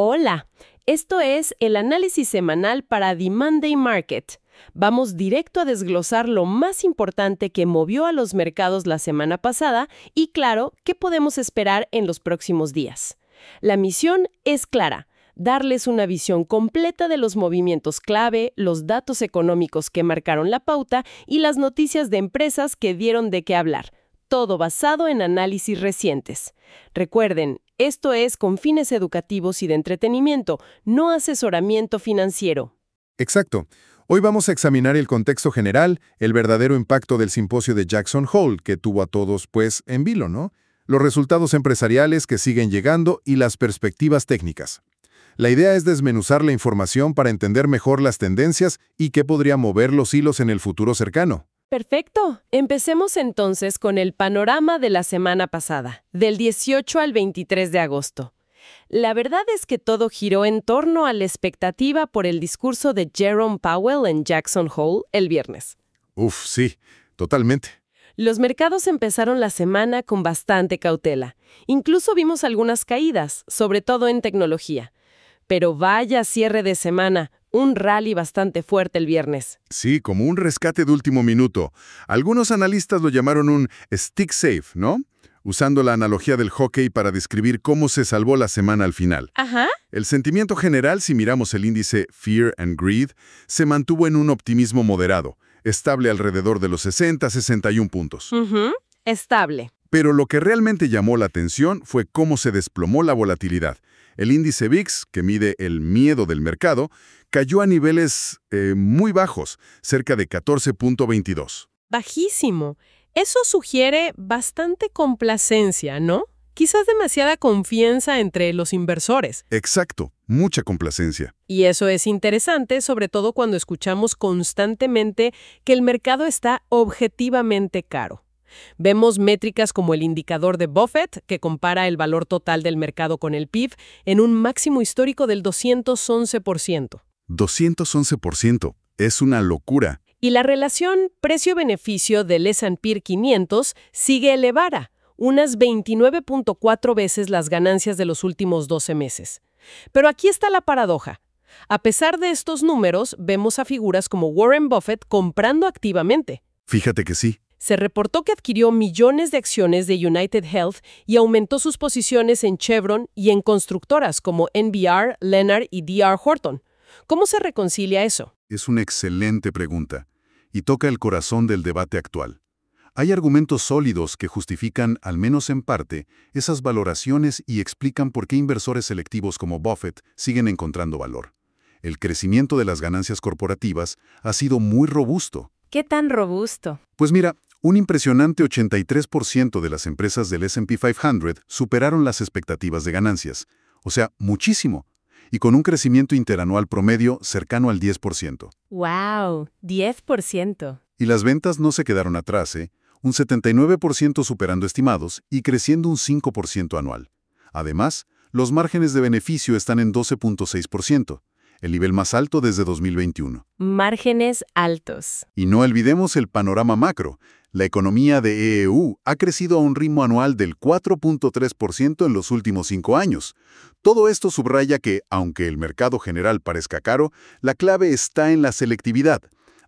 Hola, esto es el análisis semanal para The Monday Market. Vamos directo a desglosar lo más importante que movió a los mercados la semana pasada y, claro, qué podemos esperar en los próximos días. La misión es clara: darles una visión completa de los movimientos clave, los datos económicos que marcaron la pauta y las noticias de empresas que dieron de qué hablar. Todo basado en análisis recientes. Recuerden, esto es con fines educativos y de entretenimiento, no asesoramiento financiero. Exacto. Hoy vamos a examinar el contexto general, el verdadero impacto del simposio de Jackson Hole, que tuvo a todos, pues, en vilo, ¿no? Los resultados empresariales que siguen llegando y las perspectivas técnicas. La idea es desmenuzar la información para entender mejor las tendencias y qué podría mover los hilos en el futuro cercano. Perfecto. Empecemos entonces con el panorama de la semana pasada, del 18 al 23 de agosto. La verdad es que todo giró en torno a la expectativa por el discurso de Jerome Powell en Jackson Hole el viernes. Sí, totalmente. Los mercados empezaron la semana con bastante cautela. Incluso vimos algunas caídas, sobre todo en tecnología. Pero vaya cierre de semana, un rally bastante fuerte el viernes. Sí, como un rescate de último minuto. Algunos analistas lo llamaron un stick safe, ¿no? Usando la analogía del hockey para describir cómo se salvó la semana al final. Ajá. El sentimiento general, si miramos el índice Fear and Greed, se mantuvo en un optimismo moderado, estable alrededor de los 60-61 puntos. Estable. Pero lo que realmente llamó la atención fue cómo se desplomó la volatilidad. El índice VIX, que mide el miedo del mercado, cayó a niveles muy bajos, cerca de 14.22. Bajísimo. Eso sugiere bastante complacencia, ¿no? Quizás demasiada confianza entre los inversores. Exacto, mucha complacencia. Y eso es interesante, sobre todo cuando escuchamos constantemente que el mercado está objetivamente caro. Vemos métricas como el indicador de Buffett, que compara el valor total del mercado con el PIB, en un máximo histórico del 211%. 211%. Es una locura. Y la relación precio-beneficio del S&P 500 sigue elevada, unas 29.4 veces las ganancias de los últimos 12 meses. Pero aquí está la paradoja. A pesar de estos números, vemos a figuras como Warren Buffett comprando activamente. Fíjate que sí. Se reportó que adquirió millones de acciones de United Health y aumentó sus posiciones en Chevron y en constructoras como NBR, Lennard y D.R. Horton. ¿Cómo se reconcilia eso? Es una excelente pregunta y toca el corazón del debate actual. Hay argumentos sólidos que justifican, al menos en parte, esas valoraciones y explican por qué inversores selectivos como Buffett siguen encontrando valor. El crecimiento de las ganancias corporativas ha sido muy robusto. ¿Qué tan robusto? Pues mira, un impresionante 83% de las empresas del S&P 500 superaron las expectativas de ganancias. O sea, muchísimo. Y con un crecimiento interanual promedio cercano al 10%. ¡Wow! 10%. Y las ventas no se quedaron atrás, un 79% superando estimados y creciendo un 5% anual. Además, los márgenes de beneficio están en 12.6%, el nivel más alto desde 2021. Márgenes altos. Y no olvidemos el panorama macro. La economía de EU ha crecido a un ritmo anual del 4.3% en los últimos 5 años. Todo esto subraya que, aunque el mercado general parezca caro, la clave está en la selectividad.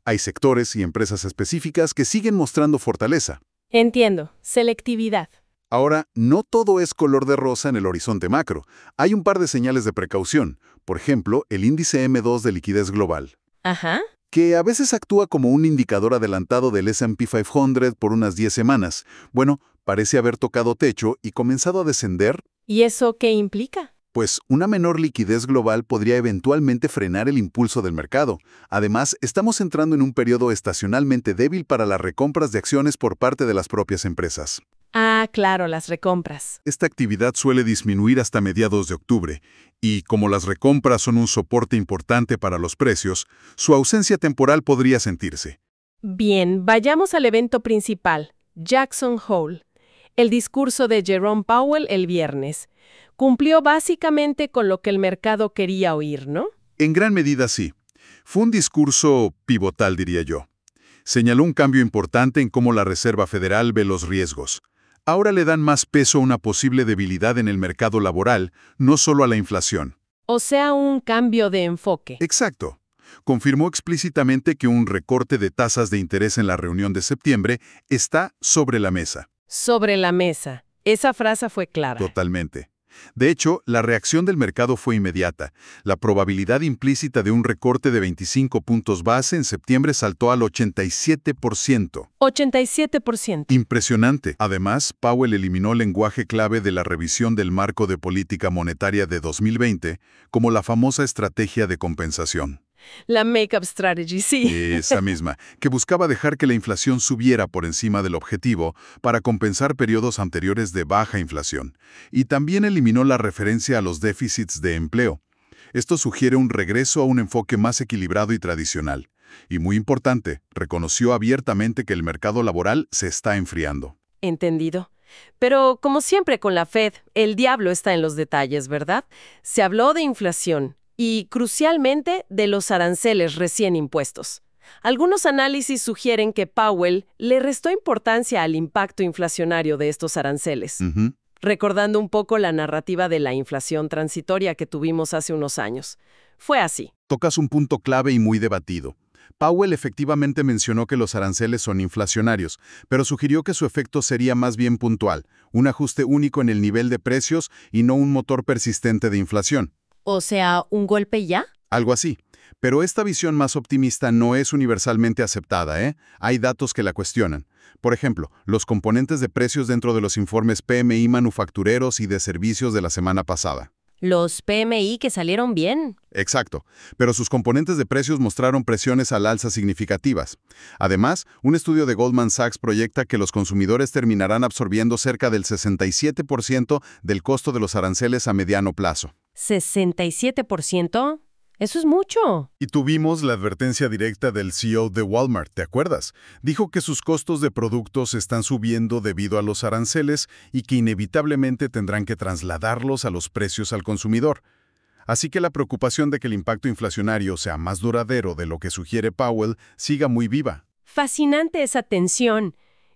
Hay sectores y empresas específicas que siguen mostrando fortaleza. Entiendo. Selectividad. Ahora, no todo es color de rosa en el horizonte macro. Hay un par de señales de precaución. Por ejemplo, el índice M2 de liquidez global. Ajá. Que a veces actúa como un indicador adelantado del S&P 500 por unas 10 semanas. Bueno, parece haber tocado techo y comenzado a descender. ¿Y eso qué implica? Pues una menor liquidez global podría eventualmente frenar el impulso del mercado. Además, estamos entrando en un periodo estacionalmente débil para las recompras de acciones por parte de las propias empresas. Ah, claro, las recompras. Esta actividad suele disminuir hasta mediados de octubre, y como las recompras son un soporte importante para los precios, su ausencia temporal podría sentirse. Bien, vayamos al evento principal, Jackson Hole. El discurso de Jerome Powell el viernes. Cumplió básicamente con lo que el mercado quería oír, ¿no? En gran medida sí. Fue un discurso pivotal, diría yo. Señaló un cambio importante en cómo la Reserva Federal ve los riesgos. Ahora le dan más peso a una posible debilidad en el mercado laboral, no solo a la inflación. O sea, un cambio de enfoque. Exacto. Confirmó explícitamente que un recorte de tasas de interés en la reunión de septiembre está sobre la mesa. Sobre la mesa. Esa frase fue clara. Totalmente. De hecho, la reacción del mercado fue inmediata. La probabilidad implícita de un recorte de 25 puntos base en septiembre saltó al 87%. 87%. Impresionante. Además, Powell eliminó el lenguaje clave de la revisión del marco de política monetaria de 2020, como la famosa estrategia de compensación. La make-up strategy, sí. Esa misma, que buscaba dejar que la inflación subiera por encima del objetivo para compensar periodos anteriores de baja inflación. Y también eliminó la referencia a los déficits de empleo. Esto sugiere un regreso a un enfoque más equilibrado y tradicional. Y muy importante, reconoció abiertamente que el mercado laboral se está enfriando. Entendido. Pero, como siempre con la Fed, el diablo está en los detalles, ¿verdad? Se habló de inflación y, crucialmente, de los aranceles recién impuestos. Algunos análisis sugieren que Powell le restó importancia al impacto inflacionario de estos aranceles, recordando un poco la narrativa de la inflación transitoria que tuvimos hace unos años. Fue así. Tocas un punto clave y muy debatido. Powell efectivamente mencionó que los aranceles son inflacionarios, pero sugirió que su efecto sería más bien puntual, un ajuste único en el nivel de precios y no un motor persistente de inflación. O sea, ¿un golpe ya? Algo así. Pero esta visión más optimista no es universalmente aceptada, ¿eh? Hay datos que la cuestionan. Por ejemplo, los componentes de precios dentro de los informes PMI manufactureros y de servicios de la semana pasada. Los PMI que salieron bien. Exacto, pero sus componentes de precios mostraron presiones al alza significativas. Además, un estudio de Goldman Sachs proyecta que los consumidores terminarán absorbiendo cerca del 67% del costo de los aranceles a mediano plazo. ¿67%? Eso es mucho. Y tuvimos la advertencia directa del CEO de Walmart, ¿te acuerdas? Dijo que sus costos de productos están subiendo debido a los aranceles y que inevitablemente tendrán que trasladarlos a los precios al consumidor. Así que la preocupación de que el impacto inflacionario sea más duradero de lo que sugiere Powell siga muy viva. Fascinante esa tensión.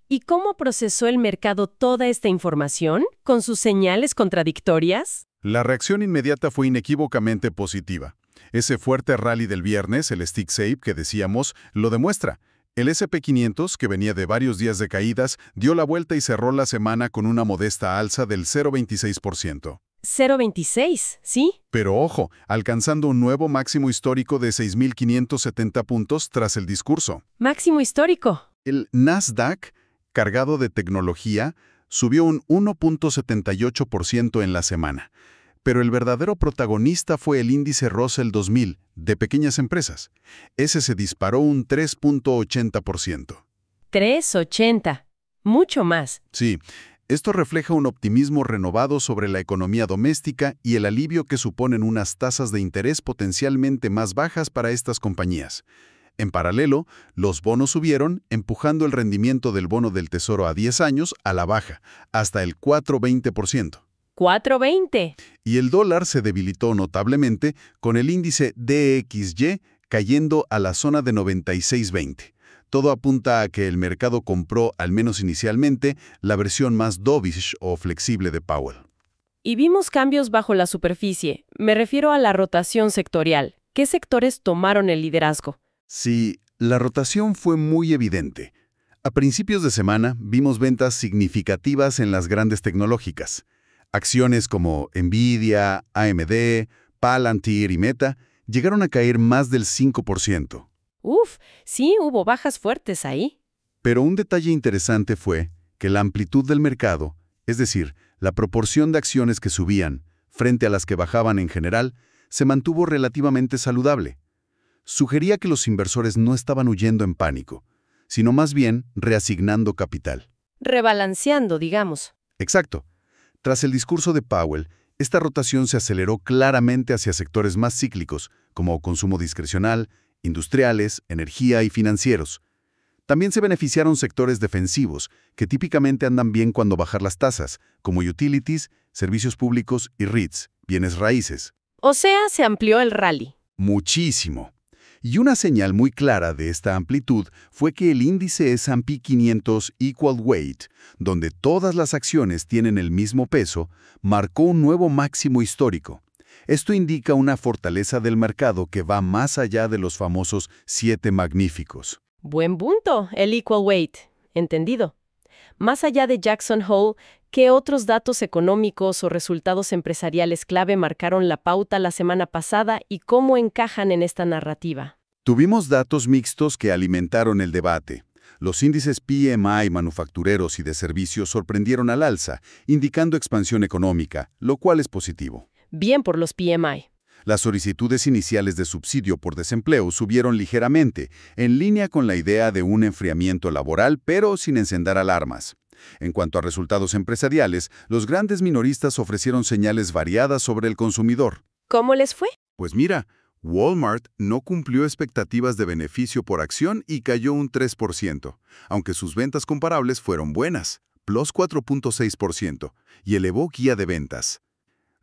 ¿Y cómo procesó el mercado toda esta información? ¿Con sus señales contradictorias? La reacción inmediata fue inequívocamente positiva. Ese fuerte rally del viernes, el Stick Shape que decíamos, lo demuestra. El S&P 500, que venía de varios días de caídas, dio la vuelta y cerró la semana con una modesta alza del 0,26%. 0,26, ¿sí? Pero ojo, alcanzando un nuevo máximo histórico de 6.570 puntos tras el discurso. Máximo histórico. El Nasdaq, cargado de tecnología, subió un 1,78% en la semana. Pero el verdadero protagonista fue el índice Russell 2000 de pequeñas empresas. Ese se disparó un 3,80%. 3,80. Mucho más. Sí, esto refleja un optimismo renovado sobre la economía doméstica y el alivio que suponen unas tasas de interés potencialmente más bajas para estas compañías. En paralelo, los bonos subieron, empujando el rendimiento del bono del Tesoro a 10 años a la baja, hasta el 4,20%. 4,20. Y el dólar se debilitó notablemente, con el índice DXY cayendo a la zona de 96,20. Todo apunta a que el mercado compró, al menos inicialmente, la versión más dovish o flexible de Powell. Y vimos cambios bajo la superficie. Me refiero a la rotación sectorial. ¿Qué sectores tomaron el liderazgo? Sí, la rotación fue muy evidente. A principios de semana vimos ventas significativas en las grandes tecnológicas. Acciones como Nvidia, AMD, Palantir y Meta llegaron a caer más del 5%. Uf, sí, hubo bajas fuertes ahí. Pero un detalle interesante fue que la amplitud del mercado, es decir, la proporción de acciones que subían frente a las que bajaban en general, se mantuvo relativamente saludable. Sugería que los inversores no estaban huyendo en pánico, sino más bien reasignando capital. Rebalanceando, digamos. Exacto. Tras el discurso de Powell, esta rotación se aceleró claramente hacia sectores más cíclicos, como consumo discrecional, industriales, energía y financieros. También se beneficiaron sectores defensivos, que típicamente andan bien cuando bajar las tasas, como utilities, servicios públicos y REITs, bienes raíces. O sea, se amplió el rally. Muchísimo. Y una señal muy clara de esta amplitud fue que el índice S&P 500 Equal Weight, donde todas las acciones tienen el mismo peso, marcó un nuevo máximo histórico. Esto indica una fortaleza del mercado que va más allá de los famosos 7 magníficos. Buen punto, el equal weight. Entendido. Más allá de Jackson Hole, ¿qué otros datos económicos o resultados empresariales clave marcaron la pauta la semana pasada y cómo encajan en esta narrativa? Tuvimos datos mixtos que alimentaron el debate. Los índices PMI manufactureros y de servicios sorprendieron al alza, indicando expansión económica, lo cual es positivo. Bien por los PMI. Las solicitudes iniciales de subsidio por desempleo subieron ligeramente, en línea con la idea de un enfriamiento laboral, pero sin encender alarmas. En cuanto a resultados empresariales, los grandes minoristas ofrecieron señales variadas sobre el consumidor. ¿Cómo les fue? Pues mira, Walmart no cumplió expectativas de beneficio por acción y cayó un 3%, aunque sus ventas comparables fueron buenas, plus 4.6%, y elevó guía de ventas.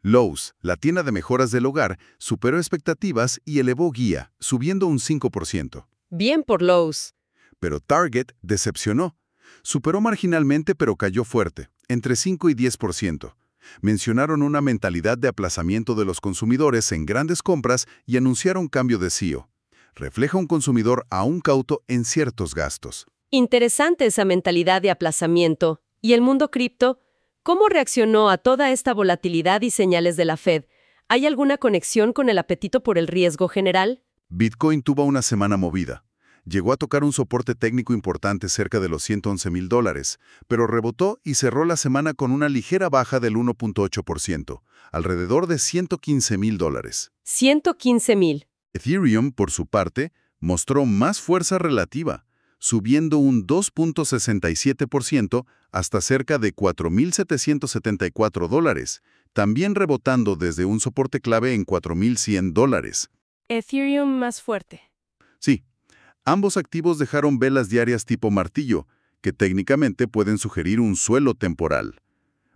Lowe's, la tienda de mejoras del hogar, superó expectativas y elevó guía, subiendo un 5%. Bien por Lowe's. Pero Target decepcionó. Superó marginalmente pero cayó fuerte, entre 5 y 10%. Mencionaron una mentalidad de aplazamiento de los consumidores en grandes compras y anunciaron cambio de CEO. Refleja un consumidor aún cauto en ciertos gastos. Interesante esa mentalidad de aplazamiento. ¿Y el mundo cripto? ¿Cómo reaccionó a toda esta volatilidad y señales de la Fed? ¿Hay alguna conexión con el apetito por el riesgo general? Bitcoin tuvo una semana movida. Llegó a tocar un soporte técnico importante cerca de los $111,000, pero rebotó y cerró la semana con una ligera baja del 1.8%, alrededor de $115,000. $115,000. Ethereum, por su parte, mostró más fuerza relativa, subiendo un 2.67% hasta cerca de $4,774, también rebotando desde un soporte clave en $4,100. Ethereum más fuerte. Sí, ambos activos dejaron velas diarias tipo martillo, que técnicamente pueden sugerir un suelo temporal.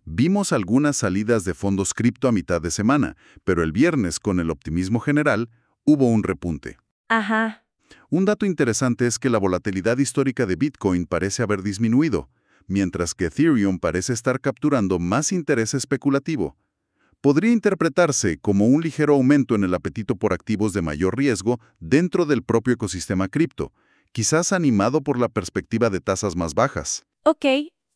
Vimos algunas salidas de fondos cripto a mitad de semana, pero el viernes, con el optimismo general, hubo un repunte. Ajá. Un dato interesante es que la volatilidad histórica de Bitcoin parece haber disminuido, mientras que Ethereum parece estar capturando más interés especulativo. Podría interpretarse como un ligero aumento en el apetito por activos de mayor riesgo dentro del propio ecosistema cripto, quizás animado por la perspectiva de tasas más bajas. Ok,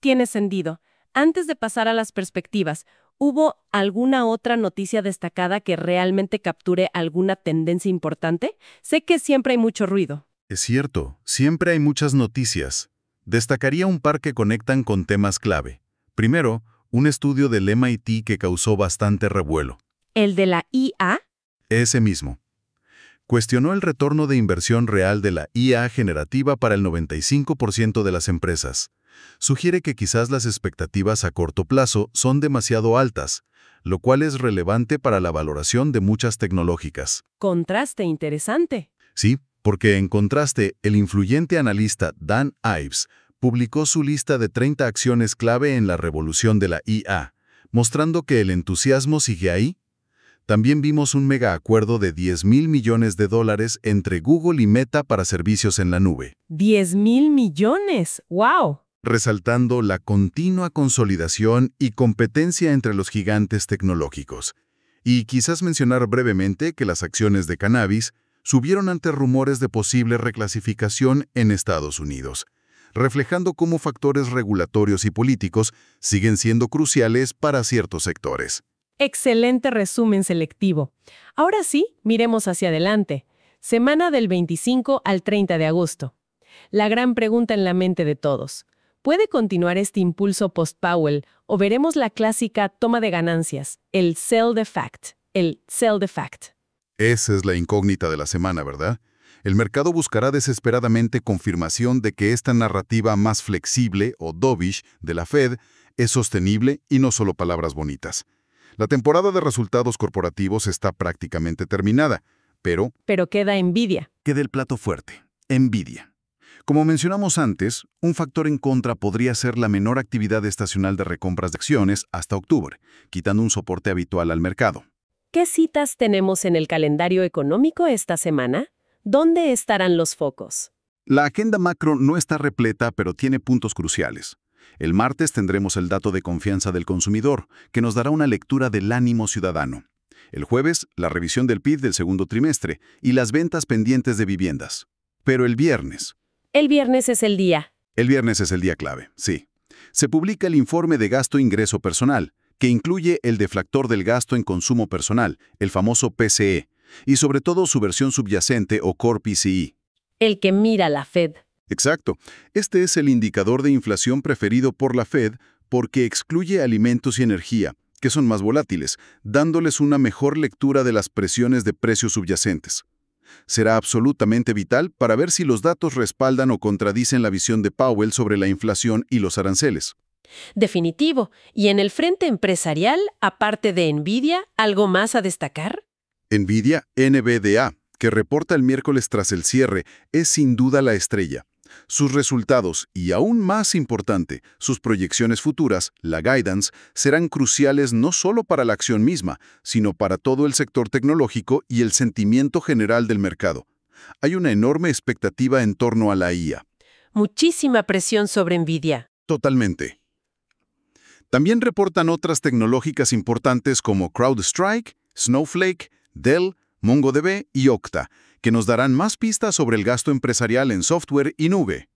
tiene sentido. Antes de pasar a las perspectivas, ¿hubo alguna otra noticia destacada que realmente capture alguna tendencia importante? Sé que siempre hay mucho ruido. Es cierto, siempre hay muchas noticias. Destacaría un par que conectan con temas clave. Primero, un estudio del MIT que causó bastante revuelo. ¿El de la IA? Ese mismo. Cuestionó el retorno de inversión real de la IA generativa para el 95% de las empresas. Sugiere que quizás las expectativas a corto plazo son demasiado altas, lo cual es relevante para la valoración de muchas tecnológicas. Contraste interesante. Sí, porque en contraste, el influyente analista Dan Ives publicó su lista de 30 acciones clave en la revolución de la IA, mostrando que el entusiasmo sigue ahí. También vimos un mega acuerdo de $10,000 millones entre Google y Meta para servicios en la nube. $10,000 millones. ¡Wow! Resaltando la continua consolidación y competencia entre los gigantes tecnológicos. Y quizás mencionar brevemente que las acciones de cannabis subieron ante rumores de posible reclasificación en Estados Unidos, reflejando cómo factores regulatorios y políticos siguen siendo cruciales para ciertos sectores. Excelente resumen selectivo. Ahora sí, miremos hacia adelante. Semana del 25 al 30 de agosto. La gran pregunta en la mente de todos. ¿Puede continuar este impulso post-Powell o veremos la clásica toma de ganancias, el sell the fact? Esa es la incógnita de la semana, ¿verdad? El mercado buscará desesperadamente confirmación de que esta narrativa más flexible o dovish de la Fed es sostenible y no solo palabras bonitas. La temporada de resultados corporativos está prácticamente terminada, pero queda Nvidia. queda el plato fuerte, Nvidia. Como mencionamos antes, un factor en contra podría ser la menor actividad estacional de recompras de acciones hasta octubre, quitando un soporte habitual al mercado. ¿Qué citas tenemos en el calendario económico esta semana? ¿Dónde estarán los focos? La agenda macro no está repleta, pero tiene puntos cruciales. El martes tendremos el dato de confianza del consumidor, que nos dará una lectura del ánimo ciudadano. El jueves, la revisión del PIB del segundo trimestre y las ventas pendientes de viviendas. Pero el viernes. El viernes es el día. El viernes es el día clave, sí. Se publica el informe de gasto-ingreso personal, que incluye el deflactor del gasto en consumo personal, el famoso PCE, y sobre todo su versión subyacente o Core PCE. El que mira la Fed. Exacto. Este es el indicador de inflación preferido por la Fed porque excluye alimentos y energía, que son más volátiles, dándoles una mejor lectura de las presiones de precios subyacentes. Será absolutamente vital para ver si los datos respaldan o contradicen la visión de Powell sobre la inflación y los aranceles. Definitivo. ¿Y en el frente empresarial, aparte de Nvidia, algo más a destacar? Nvidia NVDA, que reporta el miércoles tras el cierre, es sin duda la estrella. Sus resultados, y aún más importante, sus proyecciones futuras, la guidance, serán cruciales no solo para la acción misma, sino para todo el sector tecnológico y el sentimiento general del mercado. Hay una enorme expectativa en torno a la IA. Muchísima presión sobre Nvidia. Totalmente. También reportan otras tecnológicas importantes como CrowdStrike, Snowflake, Dell, MongoDB y Okta, que nos darán más pistas sobre el gasto empresarial en software y nube.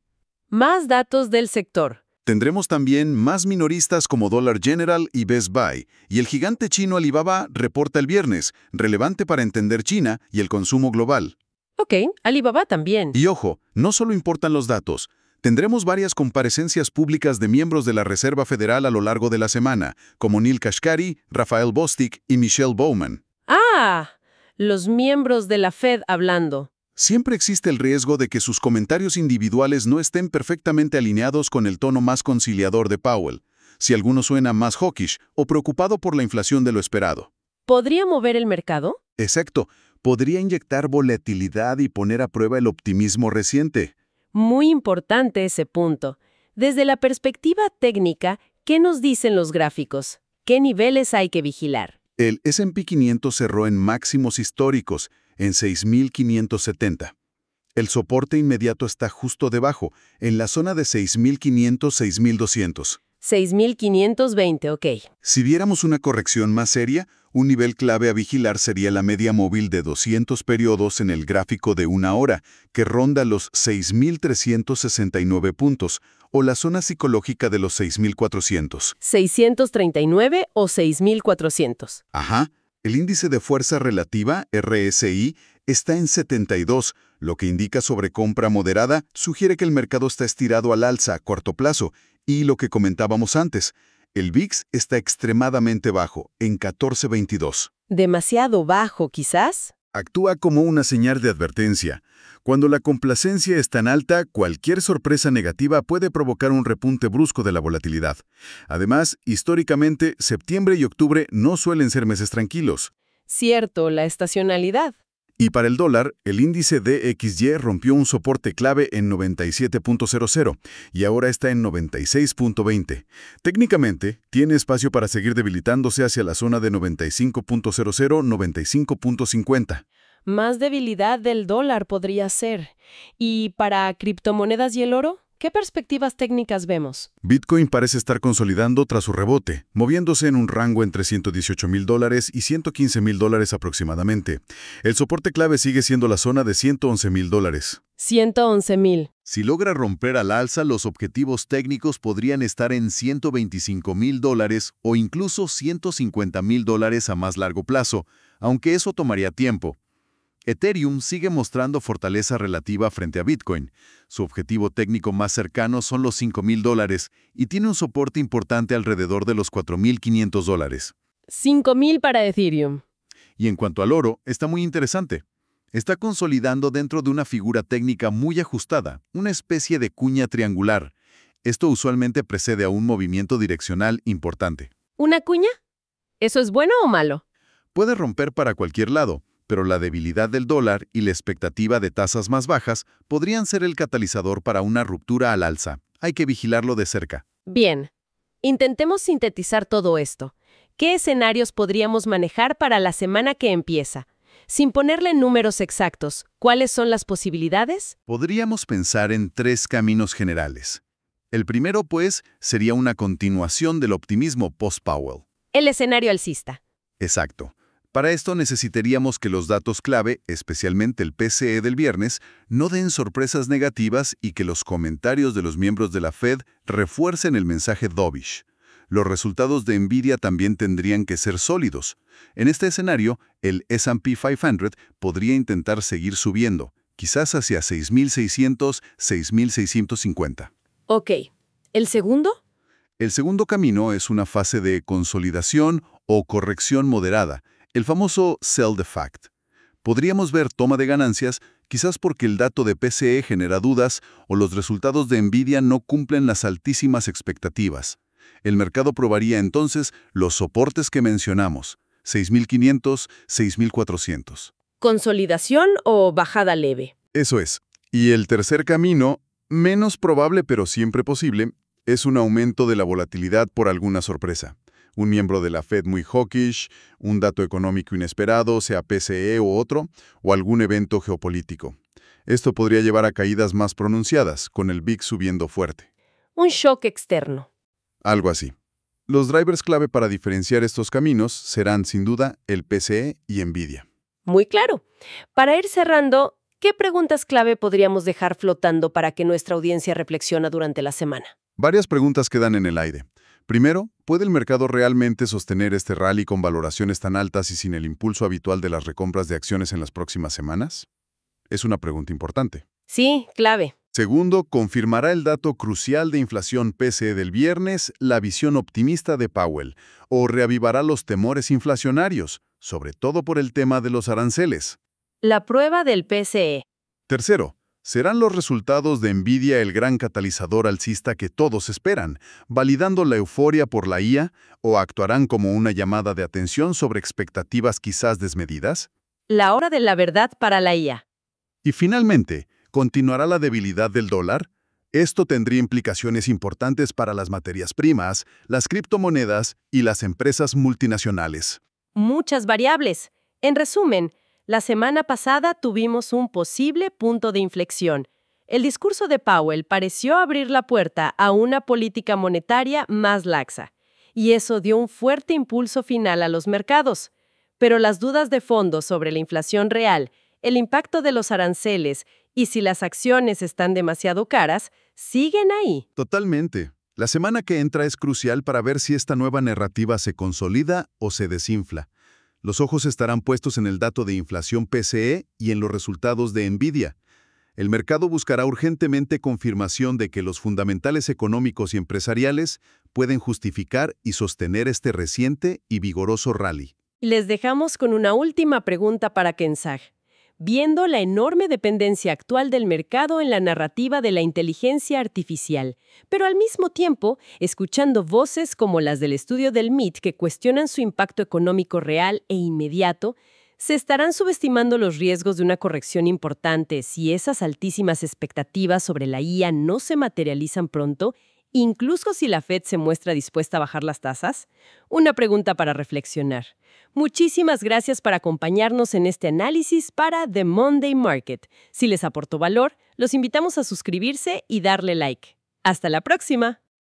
Más datos del sector. Tendremos también más minoristas como Dollar General y Best Buy, y el gigante chino Alibaba reporta el viernes, relevante para entender China y el consumo global. Ok, Alibaba también. Y ojo, no solo importan los datos. Tendremos varias comparecencias públicas de miembros de la Reserva Federal a lo largo de la semana, como Neil Kashkari, Rafael Bostic y Michelle Bowman. ¡Ah! Los miembros de la Fed hablando. Siempre existe el riesgo de que sus comentarios individuales no estén perfectamente alineados con el tono más conciliador de Powell, si alguno suena más hawkish o preocupado por la inflación de lo esperado. ¿Podría mover el mercado? Exacto, podría inyectar volatilidad y poner a prueba el optimismo reciente. Muy importante ese punto. Desde la perspectiva técnica, ¿qué nos dicen los gráficos? ¿Qué niveles hay que vigilar? El S&P 500 cerró en máximos históricos, en 6.570. El soporte inmediato está justo debajo, en la zona de 6.500-6.200. 6.520, ok. Si viéramos una corrección más seria, un nivel clave a vigilar sería la media móvil de 200 periodos en el gráfico de una hora, que ronda los 6.369 puntos, o la zona psicológica de los 6.400. 639 o 6.400. Ajá. El índice de fuerza relativa, RSI, está en 72, lo que indica sobrecompra moderada, sugiere que el mercado está estirado al alza a corto plazo, y lo que comentábamos antes, el VIX está extremadamente bajo, en 14.22. ¿Demasiado bajo, quizás? Actúa como una señal de advertencia. Cuando la complacencia es tan alta, cualquier sorpresa negativa puede provocar un repunte brusco de la volatilidad. Además, históricamente, septiembre y octubre no suelen ser meses tranquilos. Cierto, la estacionalidad. Y para el dólar, el índice DXY rompió un soporte clave en 97.00 y ahora está en 96.20. Técnicamente, tiene espacio para seguir debilitándose hacia la zona de 95.00-95.50. Más debilidad del dólar podría ser. ¿Y para criptomonedas y el oro? ¿Qué perspectivas técnicas vemos? Bitcoin parece estar consolidando tras su rebote, moviéndose en un rango entre $118,000 y $115,000 aproximadamente. El soporte clave sigue siendo la zona de $111,000. 111,000. Si logra romper al alza, los objetivos técnicos podrían estar en $125,000 o incluso $150,000 a más largo plazo, aunque eso tomaría tiempo. Ethereum sigue mostrando fortaleza relativa frente a Bitcoin. Su objetivo técnico más cercano son los $5,000 y tiene un soporte importante alrededor de los $4,500. 5,000 para Ethereum. Y en cuanto al oro, está muy interesante. Está consolidando dentro de una figura técnica muy ajustada, una especie de cuña triangular. Esto usualmente precede a un movimiento direccional importante. ¿Una cuña? ¿Eso es bueno o malo? Puede romper para cualquier lado, pero la debilidad del dólar y la expectativa de tasas más bajas podrían ser el catalizador para una ruptura al alza. Hay que vigilarlo de cerca. Bien. Intentemos sintetizar todo esto. ¿Qué escenarios podríamos manejar para la semana que empieza? Sin ponerle números exactos, ¿cuáles son las posibilidades? Podríamos pensar en 3 caminos generales. El primero, pues, sería una continuación del optimismo post-Powell. El escenario alcista. Exacto. Para esto necesitaríamos que los datos clave, especialmente el PCE del viernes, no den sorpresas negativas y que los comentarios de los miembros de la Fed refuercen el mensaje dovish. Los resultados de Nvidia también tendrían que ser sólidos. En este escenario, el S&P 500 podría intentar seguir subiendo, quizás hacia 6.600, 6.650. Ok. ¿El segundo? El segundo camino es una fase de consolidación o corrección moderada, el famoso sell the fact. Podríamos ver toma de ganancias, quizás porque el dato de PCE genera dudas o los resultados de Nvidia no cumplen las altísimas expectativas. El mercado probaría entonces los soportes que mencionamos, 6.500, 6.400. ¿Consolidación o bajada leve? Eso es. Y el tercer camino, menos probable pero siempre posible, es un aumento de la volatilidad por alguna sorpresa. Un miembro de la Fed muy hawkish, un dato económico inesperado, sea PCE o otro, o algún evento geopolítico. Esto podría llevar a caídas más pronunciadas, con el VIX subiendo fuerte. Un shock externo. Algo así. Los drivers clave para diferenciar estos caminos serán, sin duda, el PCE y Nvidia. Muy claro. Para ir cerrando, ¿qué preguntas clave podríamos dejar flotando para que nuestra audiencia reflexione durante la semana? Varias preguntas quedan en el aire. Primero, ¿puede el mercado realmente sostener este rally con valoraciones tan altas y sin el impulso habitual de las recompras de acciones en las próximas semanas? Es una pregunta importante. Sí, clave. Segundo, ¿confirmará el dato crucial de inflación PCE del viernes la visión optimista de Powell o reavivará los temores inflacionarios, sobre todo por el tema de los aranceles? La prueba del PCE. Tercero, ¿serán los resultados de Nvidia el gran catalizador alcista que todos esperan, validando la euforia por la IA o actuarán como una llamada de atención sobre expectativas quizás desmedidas? La hora de la verdad para la IA. Y finalmente, ¿continuará la debilidad del dólar? Esto tendría implicaciones importantes para las materias primas, las criptomonedas y las empresas multinacionales. Muchas variables. En resumen, la semana pasada tuvimos un posible punto de inflexión. El discurso de Powell pareció abrir la puerta a una política monetaria más laxa, y eso dio un fuerte impulso final a los mercados. Pero las dudas de fondo sobre la inflación real, el impacto de los aranceles y si las acciones están demasiado caras, siguen ahí. Totalmente. La semana que entra es crucial para ver si esta nueva narrativa se consolida o se desinfla. Los ojos estarán puestos en el dato de inflación PCE y en los resultados de Nvidia. El mercado buscará urgentemente confirmación de que los fundamentales económicos y empresariales pueden justificar y sostener este reciente y vigoroso rally. Les dejamos con una última pregunta para Kensag. Viendo la enorme dependencia actual del mercado en la narrativa de la inteligencia artificial, pero al mismo tiempo escuchando voces como las del estudio del MIT que cuestionan su impacto económico real e inmediato, ¿se estarán subestimando los riesgos de una corrección importante si esas altísimas expectativas sobre la IA no se materializan pronto, incluso si la Fed se muestra dispuesta a bajar las tasas? Una pregunta para reflexionar. Muchísimas gracias por acompañarnos en este análisis para The Monday Market. Si les aportó valor, los invitamos a suscribirse y darle like. ¡Hasta la próxima!